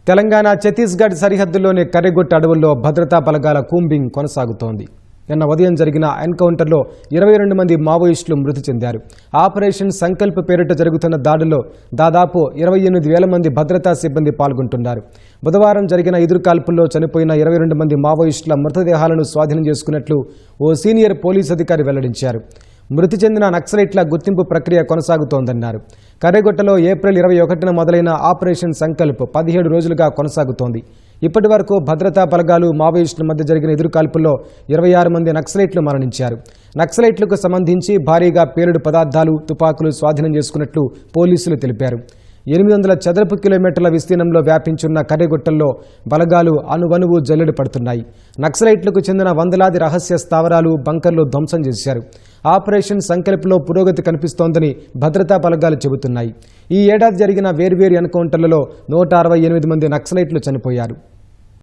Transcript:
తెలంగాణ ఛత్తీస్గఢ్ సరిహద్దుల్లోని కర్రెగుట్ట అడవుల్లో భద్రతా బలగాల కూంబింగ్ కొనసాగుతోంది. నిన్న ఉదయం జరిగిన ఎన్కౌంటర్లో 22 మంది మావోయిస్టులు మృతి చెందారు. ఆపరేషన్ సంకల్ప్ పేరిట జరుగుతున్న దాడుల్లో దాదాపు 28,000 మంది భద్రతా సిబ్బంది పాల్గొంటున్నారు. బుధవారం జరిగిన ఎదురుకాల్పుల్లో చనిపోయిన 22 మంది మావోయిస్టుల మృతదేహాలను స్వాధీనం చేసుకున్నట్లు ఓ సీనియర్ పోలీస్ అధికారి వెల్లడించారు. మృతి చెందిన నక్సలైట్ల గుర్తింపు ప్రక్రియ కొనసాగుతోందన్నారు. కర్రెగుట్టలో ఏప్రిల్ 21న మొదలైన ఆపరేషన్ సంకల్ప్ 17 రోజులుగా కొనసాగుతోంది. ఇప్పటి వరకు భద్రతా బలగాలు మావోయిస్టుల మధ్య జరిగిన ఎదురుకాల్పుల్లో 26 మంది నక్సలైట్లు మరణించారు. నక్సలైట్లకు సంబంధించి భారీగా పేలుడు పదార్థాలు, తుపాకులు స్వాధీనం చేసుకున్నట్లు పోలీసులు తెలిపారు. 800 చదరపు కిలోమీటర్ల విస్తీర్ణంలో వ్యాపించున్న కర్రెగుట్టల్లో బలగాలు అణువణువు జల్లెడ పడుతున్నాయి. నక్సలైట్లకు చెందిన వందలాది రహస్య స్థావరాలు, బంకర్లు ధ్వంసం చేశారు. ఆపరేషన్ సంకల్ప్లో పురోగతి కనిపిస్తోందని భద్రతా బలగాలు చెబుతున్నాయి. ఈ ఏడాది జరిగిన వేర్వేరు ఎన్కౌంటర్లలో 168 మంది నక్సలైట్లు చనిపోయారు.